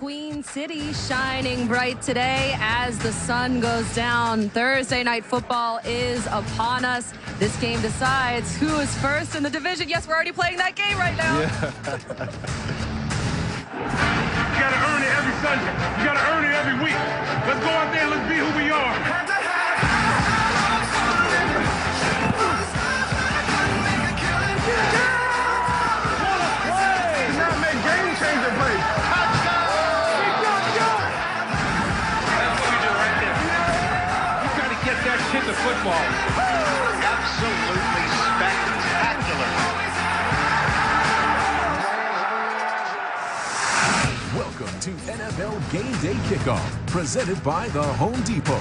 Queen City shining bright today as the sun goes down. Thursday night football is upon us. This game decides who is first in the division. Yes, we're already playing that game right now. Yeah. You gotta earn it every Sunday. You gotta earn it every week. Let's go out there and let's be who we are. Kick the football. Absolutely spectacular. Welcome to NFL Game Day Kickoff, presented by the Home Depot.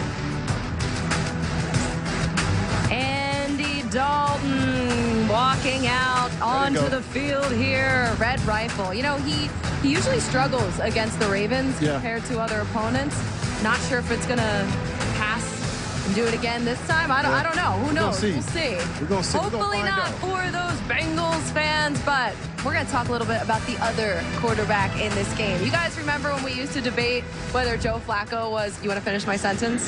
Andy Dalton walking out onto the field here. Red rifle. You know, he usually struggles against the Ravens compared to other opponents. Not sure if it's going to pass and do it again this time. I don't know. Who knows? We'll see. We're going to see. Hopefully not for those Bengals fans, but we're going to talk a little bit about the other quarterback in this game. You guys remember when we used to debate whether Joe Flacco was, you want to finish my sentence?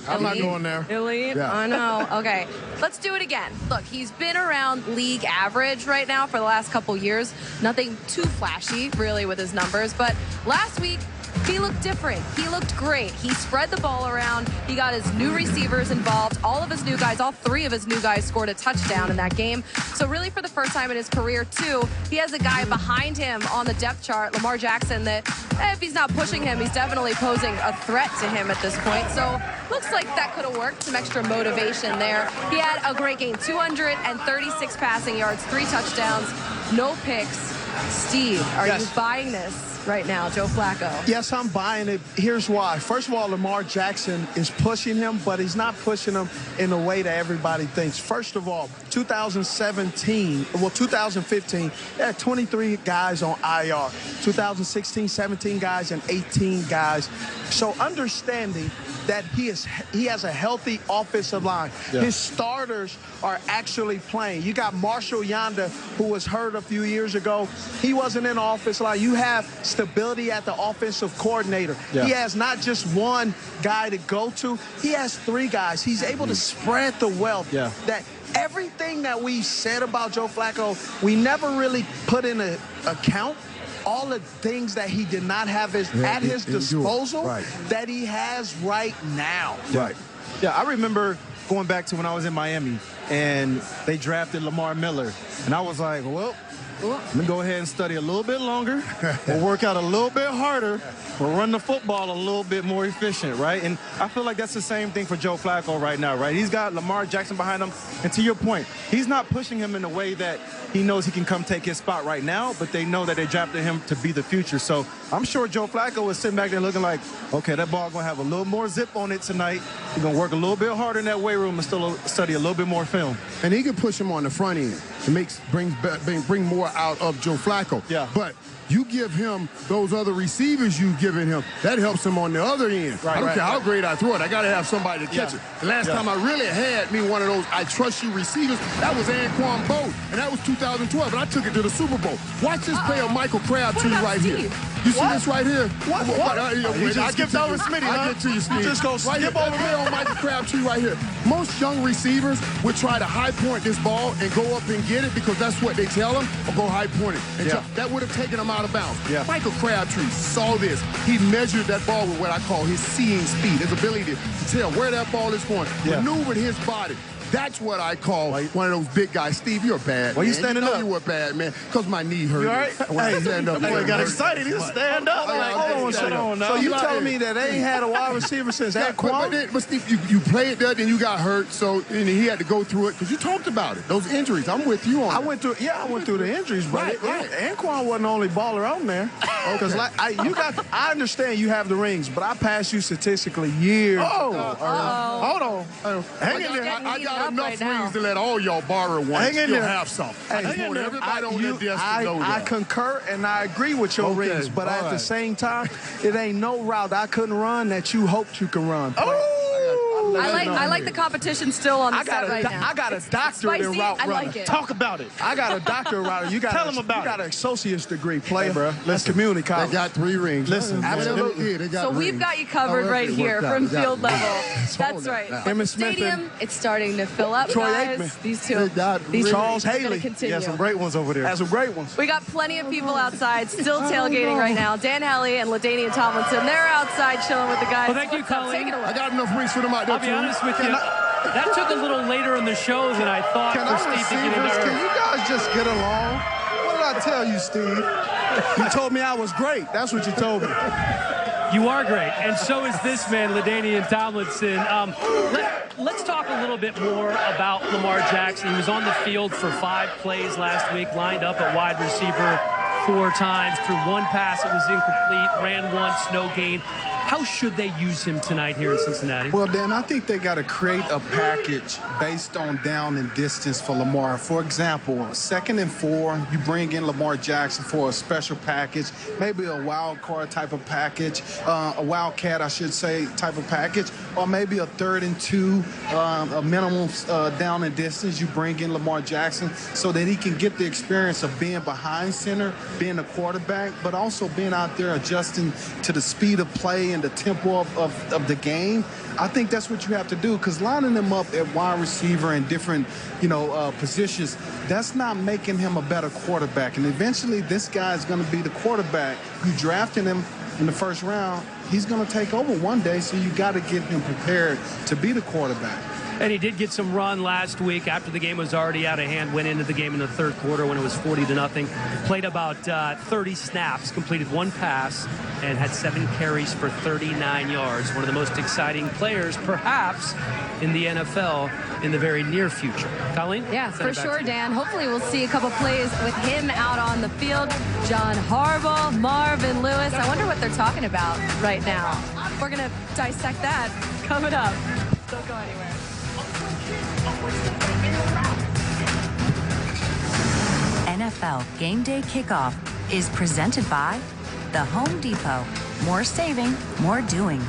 I'm not going there. Elite? Yeah. I know. Okay. Let's do it again. Look, he's been around league average right now for the last couple years. Nothing too flashy, really, with his numbers. But last week, he looked different. He looked great. He spread the ball around. He got his new receivers involved. All of his new guys, all three of his new guys scored a touchdown in that game. So really for the first time in his career, too, he has a guy behind him on the depth chart, Lamar Jackson, that if he's not pushing him, he's definitely posing a threat to him at this point. So looks like that could have worked. Some extra motivation there. He had a great game. 236 passing yards, 3 touchdowns, no picks. Steve, are you buying this right now, Joe Flacco? Yes, I'm buying it. Here's why. First of all, Lamar Jackson is pushing him, but he's not pushing him in the way that everybody thinks. First of all, 2015, he had 23 guys on IR. 2016, 17 guys and 18 guys. So understanding that he has a healthy offensive line. His starters are actually playing. You got Marshall Yonder, who was hurt a few years ago. He wasn't in the offensive line. You have stability at the offensive coordinator. He has not just one guy to go to. He has 3 guys. He's able to spread the wealth. That everything that we said about Joe Flacco, we never really put in an account. All the things that he did not have at his disposal that he has right now. Yeah, I remember going back to when I was in Miami and they drafted Lamar Miller. And I was like, well, let me go ahead and study a little bit longer. We'll work out a little bit harder. We'll run the football a little bit more efficient, right? And I feel like that's the same thing for Joe Flacco right now, right? He's got Lamar Jackson behind him. And to your point, he's not pushing him in a way that he knows he can come take his spot right now, but they know that they drafted him to be the future. So I'm sure Joe Flacco is sitting back there looking like, okay, that ball going to have a little more zip on it tonight. He's going to work a little bit harder in that weight room and still study a little bit more film. And he can push him on the front end. It bring more out of Joe Flacco. But you give him those other receivers you've given him, that helps him on the other end. I don't care how great I throw it. I got to have somebody to catch it. The last time I really had me one of those I trust you receivers, that was Anquan Bolt, and that was 2012, and I took it to the Super Bowl. Watch this play of Michael Crabtree right here. You see this right here? You just skipped over Smitty, I get to you, Steve. You just go skip over me on Michael Crabtree right here. Most young receivers would try to high point this ball and go up and get it because that's what they tell them, or go high point it. And that would have taken him out of bounds. Michael Crabtree saw this. He measured that ball with what I call his seeing speed, his ability to tell where that ball is going, maneuvered his body. That's what I call one of those big guys. Steve, you're bad. Why you standing up? You were bad, man, because my knee hurt. You all right? Hey, stand up. Boy got excited. He just stand up. Hold on. So you telling me that they ain't had a wide receiver since Anquan? But Steve, you played that, then you got hurt, so and he had to go through it because you talked about it. Those injuries. I'm with you on that. I went through the injuries, but Anquan wasn't the only baller on there. Because I understand you have the rings, but I passed you statistically years. Hold on. Hang in there. I got enough rings to let all y'all borrow one. Hang in there. Have some. I just want everybody on their desk to know I that. concur and I agree with your rings, but at the same time, it ain't no route I couldn't run that you hoped you can run. I I like the competition still on the set right now. I got a doctorate in route running. I like it. Talk about it. I got a doctorate router. You got Tell him about You got it. an associate's degree, player. Hey, bro, That's listen. community They college. got 3 rings. Listen, absolutely. They got So we've rings. got you covered right here from field level. That's right. But the Emmitt Smith stadium, it's starting to fill up, Troy guys. Aikman. These They got these Charles are gonna Haley. continue. Yeah, some great ones over there. That's some great ones. We got plenty of people outside still tailgating right now. Dan Hellie and LaDainian Tomlinson, they're outside chilling with the guys. Well, thank you, What's up? Colleen. Take it away. I got enough rings for them out there, I'll be too. honest with you. That took a little later in the show than I thought Can for our Steve to get into receivers, can her. you guys just get along? What did I tell you, Steve? You told me I was great. That's what you told me. You are great, and so is this man, LaDainian Tomlinson. Let's talk a little bit more about Lamar Jackson. He was on the field for 5 plays last week, lined up at wide receiver 4 times, threw 1 pass, it was incomplete, ran once, no gain. How should they use him tonight here in Cincinnati? Well, Dan, I think they got to create a package based on down and distance for Lamar. For example, 2nd and 4, you bring in Lamar Jackson for a special package, maybe a wild card type of package, a wildcat, I should say, type of package, or maybe a 3rd and 2, a minimum down and distance. You bring in Lamar Jackson so that he can get the experience of being behind center, being a quarterback, but also being out there adjusting to the speed of play and the tempo of the game. I think that's what you have to do, because lining them up at wide receiver and different, positions, that's not making him a better quarterback. And eventually this guy is going to be the quarterback. You drafted him in the 1st round. He's going to take over one day, so you got to get him prepared to be the quarterback. And he did get some run last week after the game was already out of hand, went into the game in the 3rd quarter when it was 40-0. Played about 30 snaps, completed 1 pass, and had 7 carries for 39 yards. One of the most exciting players, perhaps, in the NFL in the very near future. Colleen? Yeah, for sure, Dan. Hopefully we'll see a couple plays with him out on the field. John Harbaugh, Marvin Lewis. I wonder what they're talking about right now. We're going to dissect that coming up. Don't go anywhere. NFL Game Day Kickoff is presented by The Home Depot. More saving, more doing.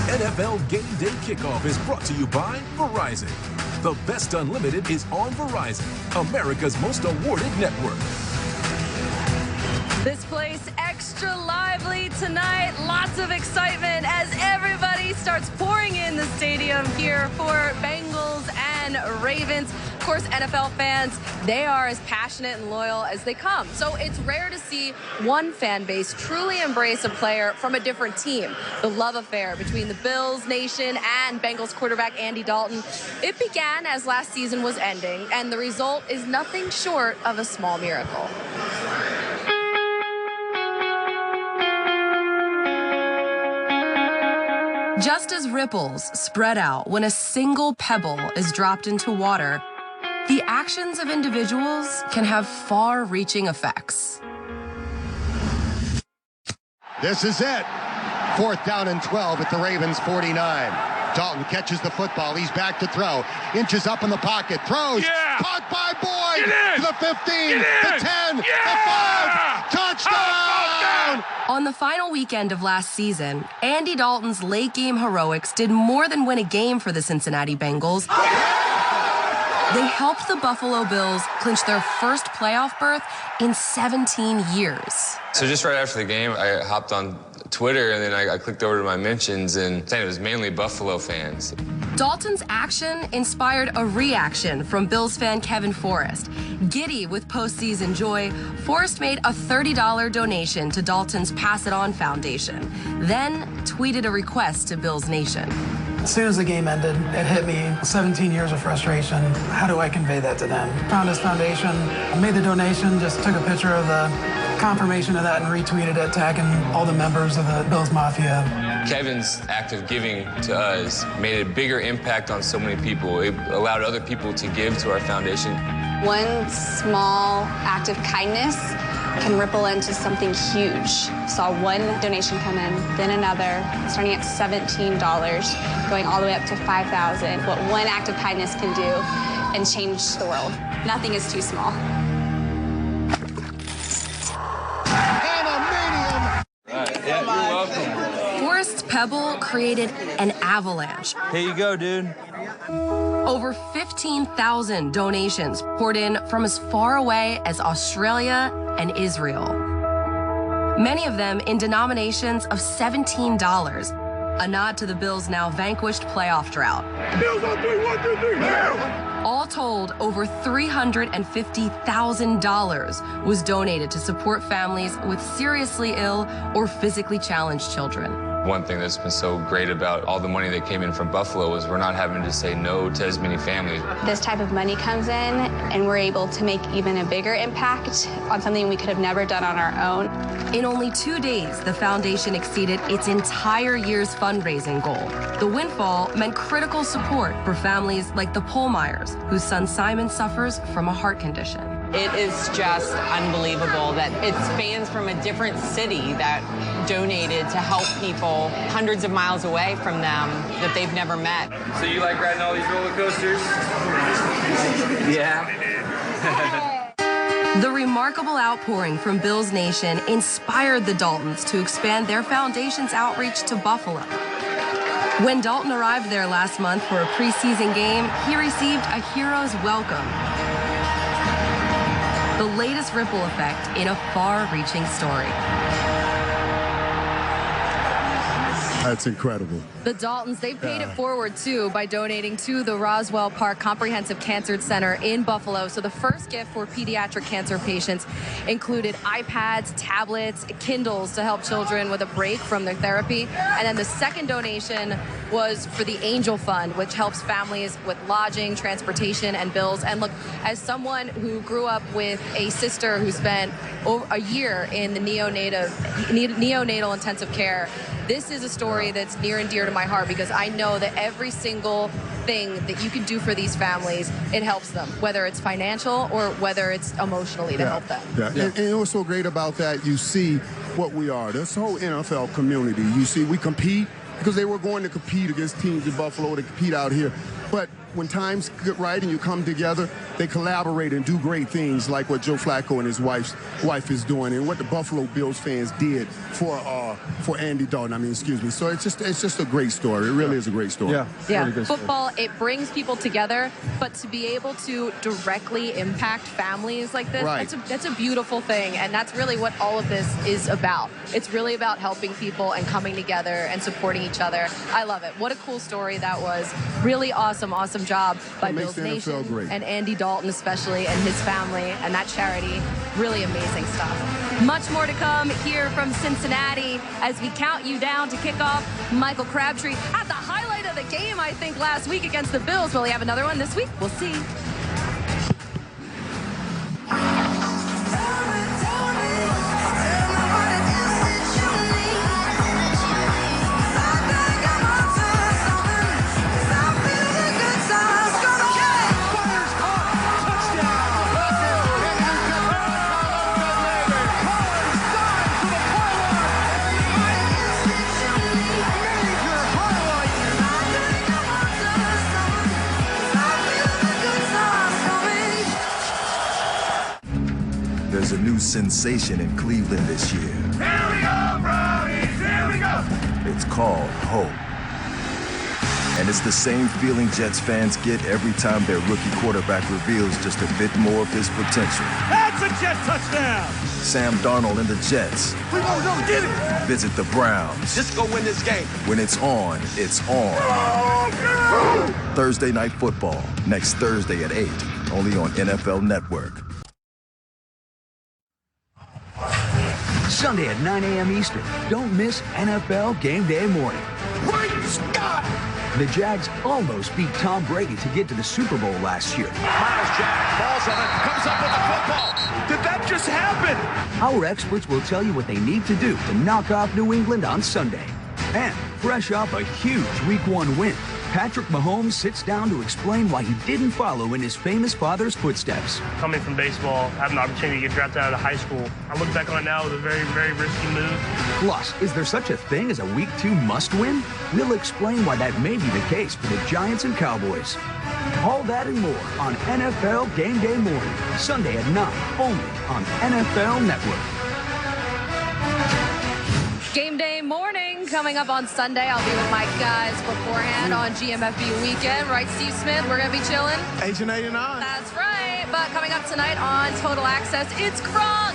NFL Game Day Kickoff is brought to you by Verizon. The best unlimited is on Verizon, America's most awarded network. This place extra lively tonight. Lots of excitement as everybody starts pouring in the stadium here for Bengals and Ravens. Of course, NFL fans, they are as passionate and loyal as they come. So it's rare to see one fan base truly embrace a player from a different team. The love affair between the Bills Nation and Bengals quarterback Andy Dalton, it began as last season was ending, and the result is nothing short of a small miracle. Just as ripples spread out when a single pebble is dropped into water, the actions of individuals can have far-reaching effects. This is it. 4th down and 12 at the Ravens 49. Dalton catches the football. He's back to throw. Inches up in the pocket. Throws. Yeah. Caught by Boyd. To the 15. The 10. Yeah. The 5. Touchdown. On the final weekend of last season, Andy Dalton's late-game heroics did more than win a game for the Cincinnati Bengals. They helped the Buffalo Bills clinch their first playoff berth in 17 years. So just right after the game, I hopped on Twitter, and then I clicked over to my mentions, and it was mainly Buffalo fans. Dalton's action inspired a reaction from Bills fan Kevin Forrest. Giddy with postseason joy, Forrest made a $30 donation to Dalton's Pass It On Foundation, then tweeted a request to Bills Nation. As soon as the game ended, it hit me, 17 years of frustration. How do I convey that to them? Found this foundation, I made the donation, just took a picture of the confirmation of that and retweeted it, tagging all the members of the Bills Mafia. Kevin's act of giving to us made a bigger impact on so many people. It allowed other people to give to our foundation. One small act of kindness can ripple into something huge. Saw one donation come in, then another, starting at $17, going all the way up to $5,000. What one act of kindness can do and change the world. Nothing is too small. Pebble created an avalanche. Here you go, dude. Over 15,000 donations poured in from as far away as Australia and Israel. Many of them in denominations of $17, a nod to the Bills' now vanquished playoff drought. Bills on 3, 1, 2, 3. All told, over $350,000 was donated to support families with seriously ill or physically challenged children. One thing that's been so great about all the money that came in from Buffalo is we're not having to say no to as many families. This type of money comes in, and we're able to make even a bigger impact on something we could have never done on our own. In only 2 days, the foundation exceeded its entire year's fundraising goal. The windfall meant critical support for families like the Pohlmeyers, whose son Simon suffers from a heart condition. It is just unbelievable that it's fans from a different city that donated to help people hundreds of miles away from them that they've never met. So you like riding all these roller coasters? Yeah. The remarkable outpouring from Bills Nation inspired the Daltons to expand their foundation's outreach to Buffalo. When Dalton arrived there last month for a preseason game, he received a hero's welcome. The latest ripple effect in a far-reaching story. That's incredible. The Daltons, they paid it forward, too, by donating to the Roswell Park Comprehensive Cancer Center in Buffalo. So the first gift for pediatric cancer patients included iPads, tablets, Kindles to help children with a break from their therapy. And then the second donation was for the Angel Fund, which helps families with lodging, transportation, and bills. And look, as someone who grew up with a sister who spent over a year in the neonatal intensive care, this is a story that's near and dear to my heart because I know that every single thing that you can do for these families, it helps them, whether it's financial or whether it's emotionally to help them. Yeah. And what's so great about that, you see what we are. This whole NFL community, you see, we compete because they were going to compete against teams in Buffalo to compete out here. But when times get right and you come together, they collaborate and do great things like what Joe Flacco and his wife is doing and what the Buffalo Bills fans did for Andy Dalton. So it's just a great story. It really is a great story. Yeah. Really football, it brings people together, but to be able to directly impact families like this, that's a beautiful thing. And that's really what all of this is about. It's really about helping people and coming together and supporting each other. I love it. What a cool story that was. Really awesome job by Bills Nation and Andy Dalton especially and his family and that charity. Really amazing stuff. Much more to come here from Cincinnati as we count you down to kick off. Michael Crabtree had the highlight of the game, I think, last week against the Bills. Will he have another one this week? We'll see. There's a new sensation in Cleveland this year. Here we go, Brownies! Here we go! It's called hope. And it's the same feeling Jets fans get every time their rookie quarterback reveals just a bit more of his potential. That's a Jet touchdown! Sam Darnold and the Jets. We gonna go get it! Visit the Browns. Just go win this game. When it's on, it's on. Oh, Thursday Night Football, next Thursday at 8, only on NFL Network. Sunday at 9 a.m. Eastern. Don't miss NFL Game Day morning. Great Scott! The Jags almost beat Tom Brady to get to the Super Bowl last year. Miles Jack falls on it, comes up with the football. Did that just happen? Our experts will tell you what they need to do to knock off New England on Sunday. And fresh off a huge Week 1 win, Patrick Mahomes sits down to explain why he didn't follow in his famous father's footsteps. Coming from baseball, having the opportunity to get drafted out of high school, I look back on it now with a very, very risky move. Plus, is there such a thing as a Week 2 must-win? We'll explain why that may be the case for the Giants and Cowboys. All that and more on NFL Game Day morning, Sunday at 9, only on NFL Network. Game Day morning coming up on Sunday. I'll be with my guys beforehand on GMFB weekend. Right, Steve Smith? We're going to be chilling. Agent 89. That's right. But coming up tonight on Total Access, it's Gronk.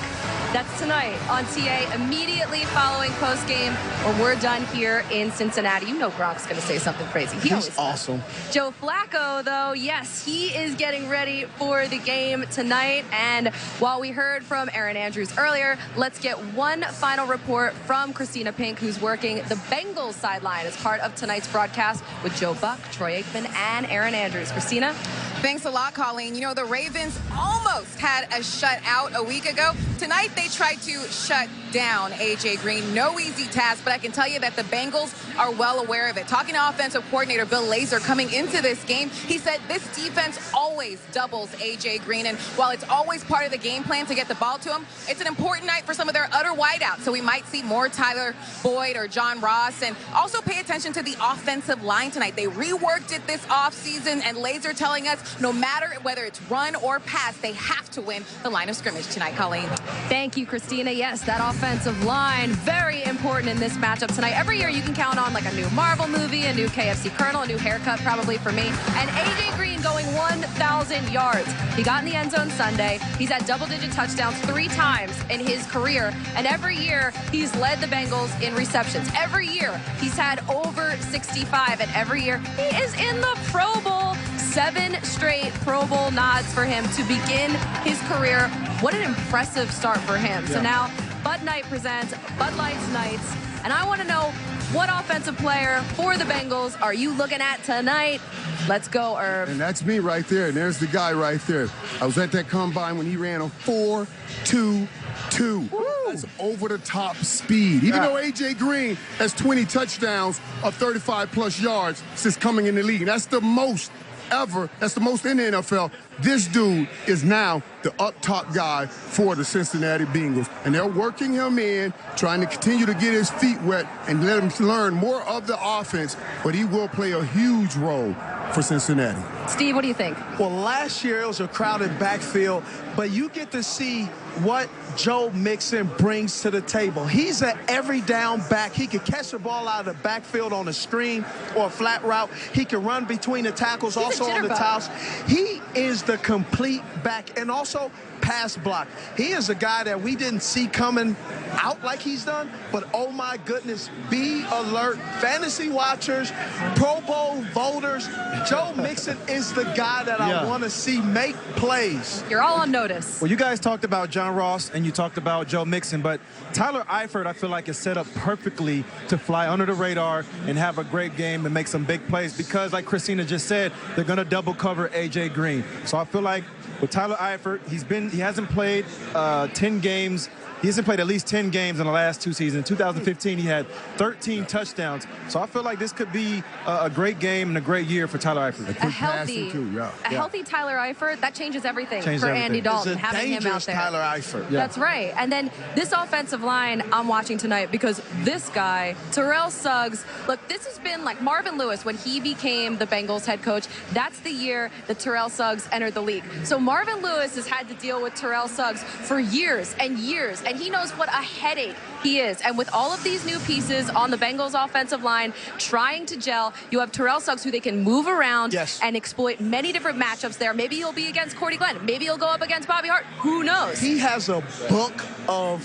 That's tonight on TA, immediately following postgame when we're done here in Cincinnati. You know Gronk's going to say something crazy. He's awesome. Joe Flacco, though, yes, he is getting ready for the game tonight. And while we heard from Aaron Andrews earlier, let's get one final report from Christina Pink, who's working the Bengals sideline as part of tonight's broadcast with Joe Buck, Troy Aikman, and Aaron Andrews. Christina? Thanks a lot, Colleen. You know, the Ravens almost had a shutout a week ago. Tonight, they tried to shut down A.J. Green. No easy task, but I can tell you that the Bengals are well aware of it. Talking to offensive coordinator Bill Lazor coming into this game, he said this defense always doubles A.J. Green, and while it's always part of the game plan to get the ball to him, it's an important night for some of their other wideouts, so we might see more Tyler Boyd or John Ross, and also pay attention to the offensive line tonight. They reworked it this offseason, and Lazor telling us no matter whether it's run or pass, they have to win the line of scrimmage tonight, Colleen. Thank you, Christina. Yes, that offensive line, very important in this matchup tonight. Every year you can count on like a new Marvel movie, a new KFC Colonel, a new haircut probably for me. And A.J. Green going 1,000 yards. He got in the end zone Sunday. He's had double-digit touchdowns 3 times in his career. And every year he's led the Bengals in receptions. Every year he's had over 65. And every year he is in the Pro Bowl. 7 straight Pro Bowl nods for him to begin his career. What an impressive start for him. Yeah. So now Bud Knight presents Bud Light's Nights. And I want to know, what offensive player for the Bengals are you looking at tonight? Let's go, Irv. And that's me right there. And there's the guy right there. I was at that combine when he ran a 4.22. That's over-the-top speed. Even though A.J. Green has 20 touchdowns of 35-plus yards since coming in the league. That's the most ever. That's the most in the NFL. This dude is now the up-top guy for the Cincinnati Bengals. And they're working him in, trying to continue to get his feet wet and let him learn more of the offense. But he will play a huge role for Cincinnati. Steve, what do you think? Well, last year it was a crowded backfield, but you get to see what Joe Mixon brings to the table. He's an every down back. He can catch the ball out of the backfield on a screen or a flat route. He can run between the tackles, also on the toss. He is the complete back, and also pass block. He is a guy that we didn't see coming out like he's done, but oh my goodness, be alert. Fantasy watchers, Pro Bowl voters, Joe Mixon is the guy that I want to see make plays. You're all on notice. Well, you guys talked about John Ross and you talked about Joe Mixon, but Tyler Eifert, I feel like, is set up perfectly to fly under the radar and have a great game and make some big plays because, like Christina just said, they're going to double cover A.J. Green. So I feel like with Tyler Eifert, he hasn't played 10 games. He hasn't played at least 10 games in the last 2 seasons. In 2015, he had 13 touchdowns. So I feel like this could be a great game and a great year for Tyler Eifert. A healthy Tyler Eifert, that changes everything Andy Dalton, having him out there. Tyler Eifert. Yeah. That's right. And then this offensive line I'm watching tonight because this guy, Terrell Suggs, look, this has been like Marvin Lewis when he became the Bengals head coach. That's the year that Terrell Suggs entered the league. So Marvin Lewis has had to deal with Terrell Suggs for years and years. And he knows what a headache he is. And with all of these new pieces on the Bengals offensive line trying to gel, you have Terrell Suggs who they can move around and exploit many different matchups there. Maybe he'll be against Cordy Glenn. Maybe he'll go up against Bobby Hart. Who knows? He has a book full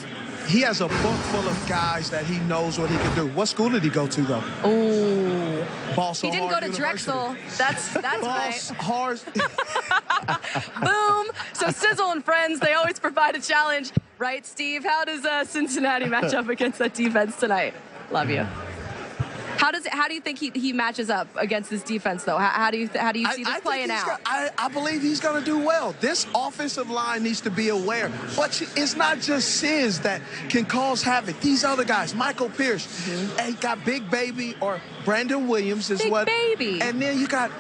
of guys that he knows what he can do. What school did he go to, though? Oh. Balsall He didn't go to Drexel. That's right. Hard. Boom. So Sizzle and friends, they always provide a challenge. Right, Steve? How does Cincinnati match up against that defense tonight? Love you. How do you think he matches up against this defense, though? How do you see this playing out? I believe he's going to do well. This offensive line needs to be aware. But it's not just Siz that can cause havoc. These other guys, Michael Pierce, he got Big Baby or Brandon Williams is Big Baby. And then you got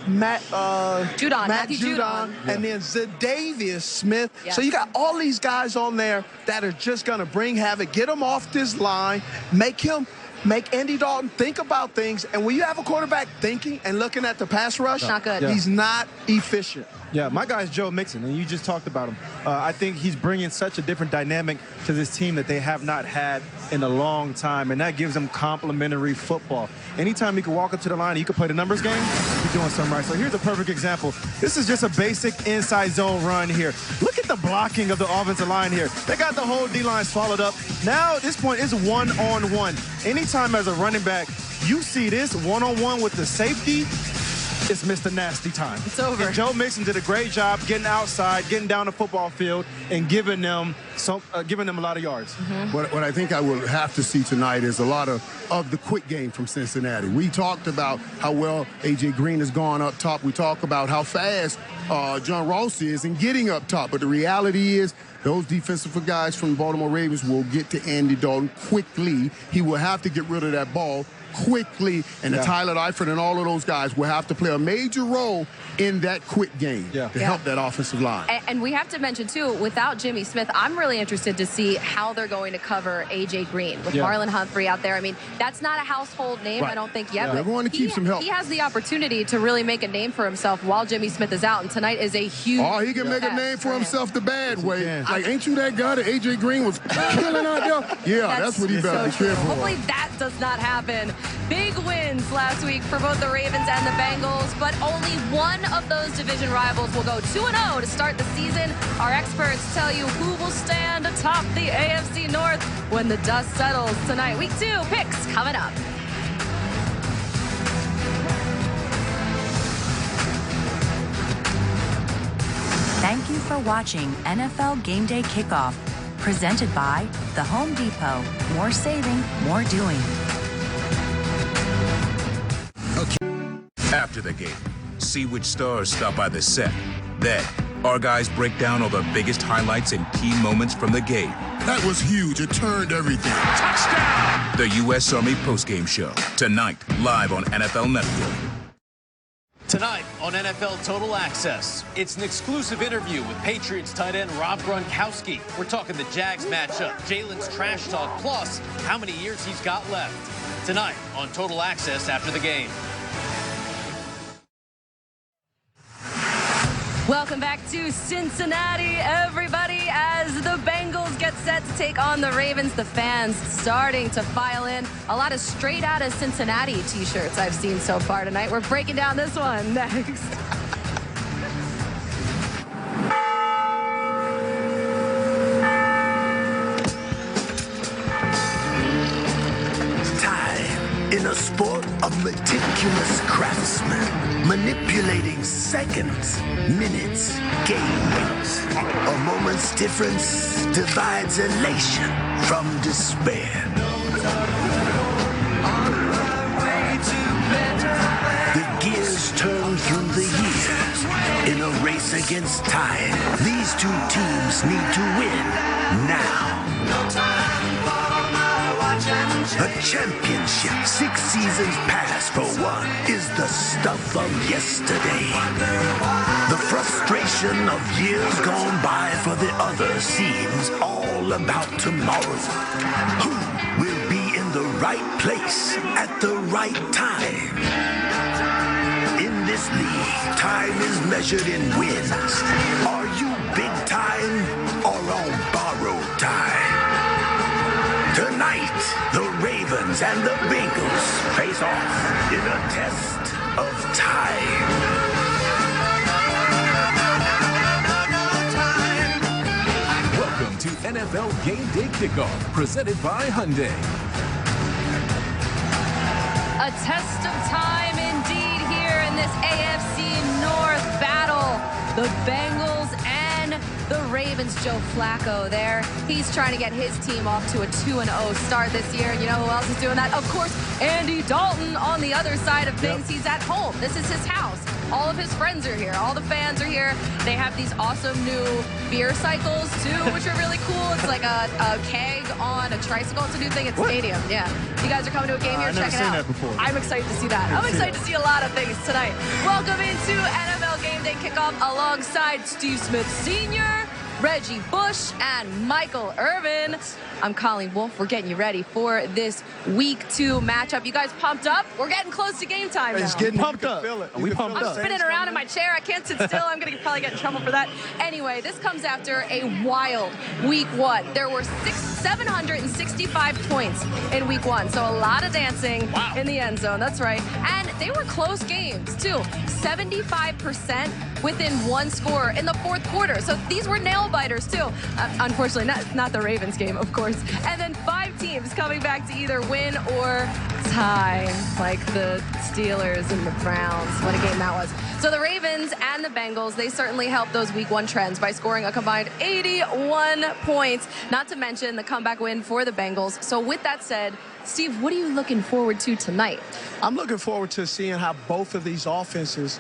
Matthew Judon, and then Za'Darius Smith. Yes. So you got all these guys on there that are just going to bring havoc, get him off this line, make him make Andy Dalton think about things. And when you have a quarterback thinking and looking at the pass rush, not good. He's not efficient. Yeah, my guy's Joe Mixon, and you just talked about him. I think he's bringing such a different dynamic to this team that they have not had in a long time, and that gives them complimentary football. Anytime you can walk up to the line and you can play the numbers game, you're doing something right. So here's a perfect example. This is just a basic inside zone run here. Look at the blocking of the offensive line here. They got the whole D-line swallowed up. Now at this point, it's one-on-one. Anytime as a running back, you see this one-on-one with the safety, it's Mr. Nasty time. It's over. And Joe Mixon did a great job getting outside, getting down the football field, and giving them a lot of yards. What I think I will have to see tonight is a lot of the quick game from Cincinnati. We talked about how well A.J. Green has gone up top. We talk about how fast John Ross is in getting up top. But the reality is those defensive guys from the Baltimore Ravens will get to Andy Dalton quickly. He will have to get rid of that ball quickly, and Tyler Eifert and all of those guys will have to play a major role in that quick game to help that offensive line. And we have to mention, too, without Jimmy Smith, I'm really interested to see how they're going to cover A.J. Green with Marlon Humphrey out there. I mean, that's not a household name, I don't think, yet. They're going to keep some help. He has the opportunity to really make a name for himself while Jimmy Smith is out, and tonight is a huge he can make a name for himself the bad way. Like, ain't you that guy that A.J. Green was killing out there? Yeah, that's what he better be careful. Hopefully that does not happen. Big wins last week for both the Ravens and the Bengals, but only one of those division rivals will go 2-0 to start the season. Our experts tell you who will stand atop the AFC North when the dust settles tonight. Week 2 picks coming up. Thank you for watching NFL Game Day Kickoff, presented by The Home Depot. More saving, more doing. After the game, see which stars stop by the set. Then, our guys break down all the biggest highlights and key moments from the game. That was huge. It turned everything. Touchdown! The U.S. Army postgame show. Tonight, live on NFL Network. Tonight on NFL Total Access, it's an exclusive interview with Patriots tight end Rob Gronkowski. We're talking the Jags matchup, Jalen's trash talk, plus how many years he's got left. Tonight on Total Access after the game. Welcome back to Cincinnati, everybody, as the Bengals get set to take on the Ravens. The fans starting to file in. A lot of straight out of Cincinnati t-shirts I've seen so far tonight. We're breaking down this one next. In a sport of meticulous craftsmen, manipulating seconds, minutes, game winners. A moment's difference divides elation from despair. The gears turn through the years. In a race against time, these two teams need to win now. A championship 6 seasons past for one is the stuff of yesterday. The frustration of years gone by for the other seems all about tomorrow. Who will be in the right place at the right time? In this league, time is measured in wins. Are you big time or on borrowed time? Tonight, the Ravens and the Bengals face off in a test of time. Welcome to NFL Game Day Kickoff, presented by Hyundai. A test of time indeed here in this AFC North battle. The Bengals and the Ravens. Joe Flacco there. He's trying to get his team off to a 2-0 start this year. And you know who else is doing that? Of course, Andy Dalton on the other side of things. He's at home. This is his house. All of his friends are here. All the fans are here. They have these awesome new beer cycles, too, which are really cool. It's like a keg on a tricycle. It's a new thing at Stadium. Yeah. You guys are coming to a game here? Check it out. That before. I'm excited to see that. I'm excited to see a lot of things tonight. Welcome into NFL Game Day Kickoff alongside Steve Smith Sr., Reggie Bush, and Michael Irvin. I'm Colleen Wolfe. We're getting you ready for this Week 2 matchup. You guys pumped up? We're getting close to game time now. It's getting pumped up. We pumped up. I'm spinning around in my chair. I can't sit still. I'm going to probably get in trouble for that. Anyway, this comes after a wild Week 1. There were 765 points in Week 1, so a lot of dancing in the end zone. That's right. And they were close games, too. 75% within one score in the fourth quarter. So these were nail-biters, too. Unfortunately, not the Ravens game, of course. And then 5 teams coming back to either win or tie, like the Steelers and the Browns. What a game that was. So the Ravens and the Bengals, they certainly helped those Week 1 trends by scoring a combined 81 points, not to mention the comeback win for the Bengals. So with that said, Steve, what are you looking forward to tonight? I'm looking forward to seeing how both of these offenses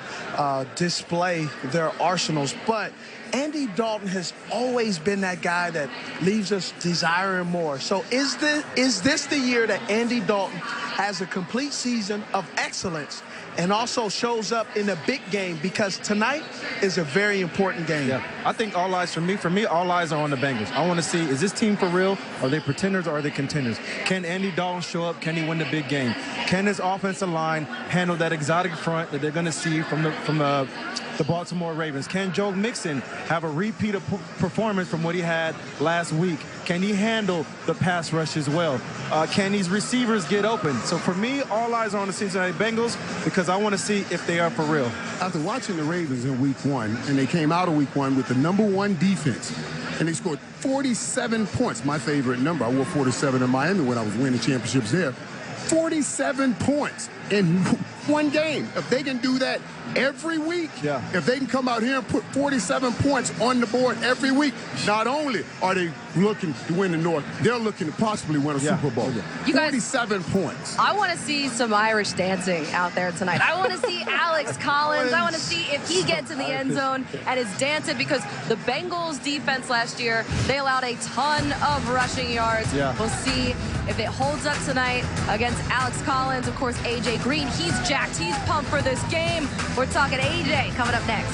display their arsenals. But Andy Dalton has always been that guy that leaves us desiring more. So is this the year that Andy Dalton has a complete season of excellence and also shows up in a big game? Because tonight is a very important game. Yeah, I think all eyes for me, all eyes are on the Bengals. I want to see, is this team for real? Are they pretenders or are they contenders? Can Andy Dalton show up? Can he win the big game? Can his offensive line handle that exotic front that they're going to see from the Baltimore Ravens? Can Joe Mixon have a repeat of performance from what he had last week? Can he handle the pass rush as well? Can these receivers get open? So for me, all eyes are on the Cincinnati Bengals because I want to see if they are for real. After watching the Ravens in Week 1, and they came out of Week 1 with the #1 defense, and they scored 47 points, my favorite number. I wore 47 in Miami when I was winning championships there. 47 points in one game. If they can do that every week, if they can come out here and put 47 points on the board every week, not only are they looking to win the North, they're looking to possibly win a Super Bowl. You guys, 47 points. I want to see some Irish dancing out there tonight. I want to see Alex Collins. I want to see if he gets in the end zone and is dancing, because the Bengals defense last year, they allowed a ton of rushing yards. We'll see if it holds up tonight against Alex Collins. Of course, A.J. Green, he's jacked. He's pumped for this game. We're talking A.J. coming up next.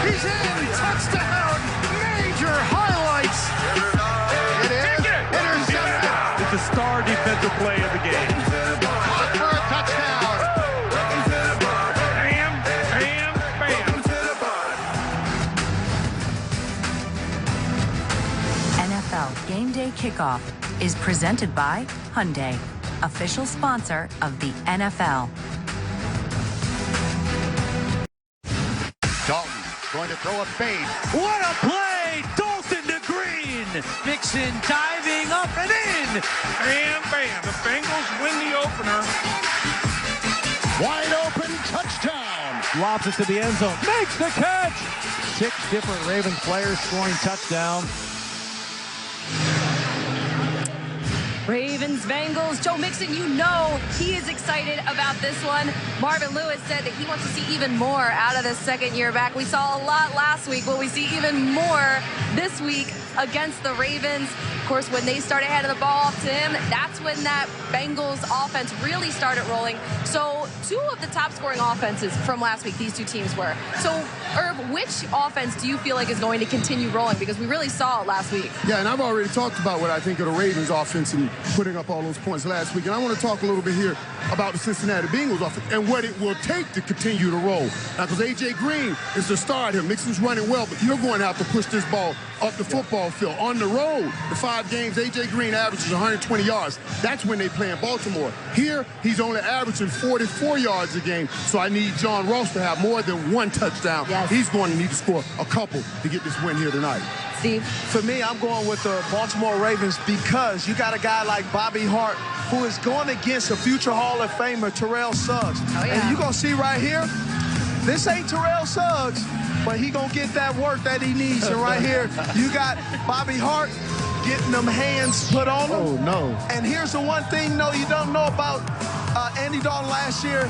He's in! Touchdown! Major highlights! It is intercepted! It's a star defensive play of the game. Caught for a touchdown! Bam, bam, bam. NFL Game Day Kickoff is presented by Hyundai, official sponsor of the NFL. Dalton going to throw a fade. What a play! Dalton to Green! Mixon diving up and in! Bam, bam. The Bengals win the opener. Wide open touchdown! Lobs it to the end zone. Makes the catch! 6 different Ravens players scoring touchdowns. Ravens, Bengals, Joe Mixon, you know he is excited about this one. Marvin Lewis said that he wants to see even more out of this second year back. We saw a lot last week. Will we see even more this week against the Ravens? Of course, when they started handing the ball off to him, that's when that Bengals offense really started rolling. So 2 of the top scoring offenses from last week, these 2 teams were. So, Herb, which offense do you feel like is going to continue rolling? Because we really saw it last week. Yeah, and I've already talked about what I think of the Ravens offense and putting up all those points last week. And I want to talk a little bit here about the Cincinnati Bengals offense and what it will take to continue to roll. Now, because A.J. Green is the star here. Mixon's running well, but you're going to have to push this ball up the football field. On the road, the 5 games, A.J. Green averages 120 yards. That's when they play in Baltimore. Here, he's only averaging 44 yards a game, so I need John Ross to have more than 1 touchdown. He's going to need to score a couple to get this win here tonight. Steve? For me, I'm going with the Baltimore Ravens because you got a guy like Bobby Hart who is going against a future Hall of Famer, Terrell Suggs. And you're going to see right here, this ain't Terrell Suggs, but he going to get that work that he needs. And right here, you got Bobby Hart getting them hands put on him. Oh, no. And here's the one thing, no, you don't know about Andy Dalton last year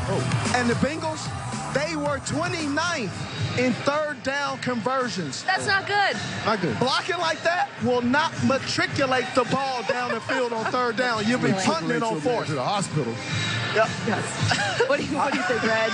and the Bengals. They were 29th in 3rd down conversions. That's not good. Not good. Blocking like that will not matriculate the ball down the field on 3rd down. You'll be punting it on 4th. To the hospital. Yep. Yes. What do you think, Reg?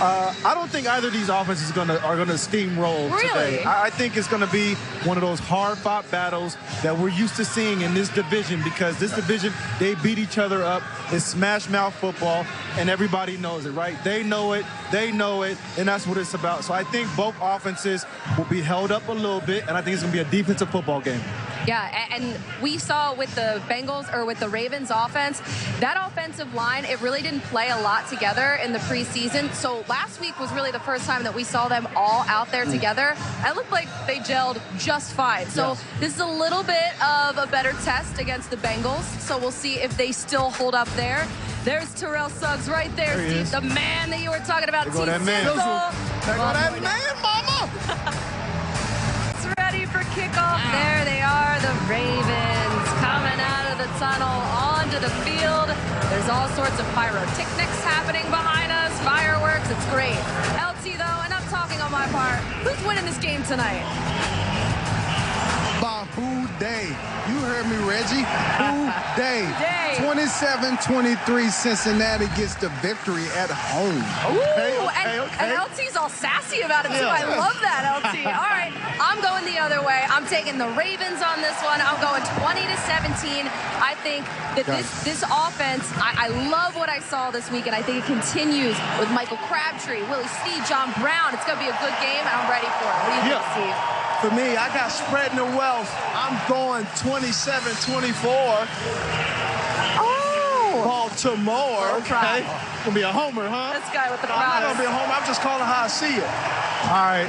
I don't think either of these offenses are gonna steamroll today. I think it's gonna be one of those hard-fought battles that we're used to seeing in this division, because this division, they beat each other up. It's smash-mouth football, and everybody knows it, right? They know it, and that's what it's about. So I think both offenses will be held up a little bit, and I think it's gonna be a defensive football game. Yeah, and we saw with the Bengals or with the Ravens offense, that offensive line, it really didn't play a lot together in the preseason. So last week was really the first time that we saw them all out there together. It looked like they gelled just fine. So this is a little bit of a better test against the Bengals. So we'll see if they still hold up there. There's Terrell Suggs right there, Steve, the man that you were talking about. There go that man. There go that man, mama. Ready for kickoff. There they are, the Ravens coming out of the tunnel onto the field. There's all sorts of pyrotechnics happening behind us, fireworks. It's great. LT, though, and I'm talking on my part, who's winning this game tonight? Who day? You heard me, Reggie. Who day? 27-23, Cincinnati gets the victory at home. And LT's all sassy about it, too. I love that, LT. All right, I'm going the other way. I'm taking the Ravens on this one. I'm going 20-17. I think that this offense, I love what I saw this week, and I think it continues with Michael Crabtree, Willie Snead, John Brown. It's going to be a good game, and I'm ready for it. What do you think, Steve? For me, I got spreading the wealth. I'm going 27-24. Oh! Baltimore. Okay. Gonna be a homer, huh? This guy with the I'm not gonna be a homer. I'm just calling how I see it. All right.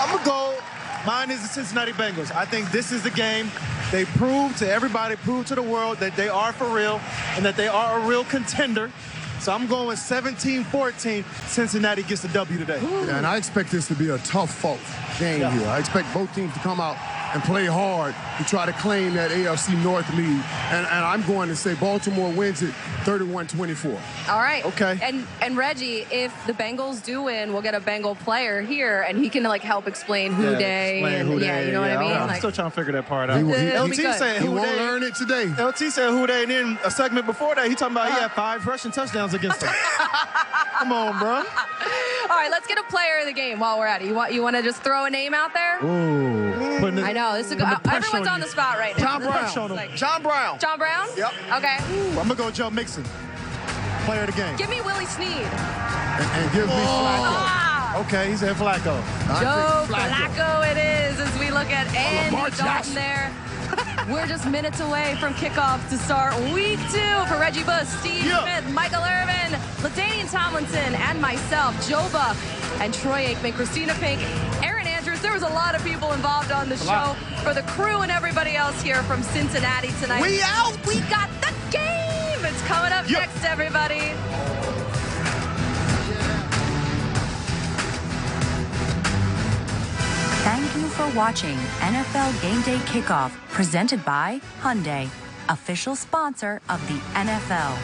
I'm gonna go. Mine is the Cincinnati Bengals. I think this is the game. They prove to everybody, prove to the world that they are for real and that they are a real contender. So I'm going 17-14. Cincinnati gets the W today. Yeah, and I expect this to be a tough-fought game here. I expect both teams to come out and play hard to try to claim that AFC North lead. And I'm going to say Baltimore wins it 31-24. All right. Okay. And Reggie, if the Bengals do win, we'll get a Bengal player here, and he can like help explain who day. You know what I mean? I'm like, still trying to figure that part out. LT said he who won't day. learn it today. LT said who day, and then a segment before that, he talking about he had 5 rushing touchdowns against them. Come on, bro. All right, let's get a player of the game while we're at it. You want to just throw a name out there? Ooh. I know. This is everyone's on the spot right now. John Brown. John Brown? Yep. Okay. I'm going to go Joe Mixon, player of the game. Give me Willie Snead. And give me Flacco. Okay, he said Flacco. Joe Flacco it is as we look at Andy Dalton there. We're just minutes away from kickoff to start week 2 for Reggie Bush, Steve Smith, Michael Irvin, LaDainian Tomlinson, and myself, Joe Buck, and Troy Aikman, Christina Pink, Aaron Andrews. There was a lot of people involved on the show. For the crew and everybody else here from Cincinnati tonight. We out! We got the game! It's coming up next, everybody. Thank you for watching NFL Game Day Kickoff, presented by Hyundai, official sponsor of the NFL.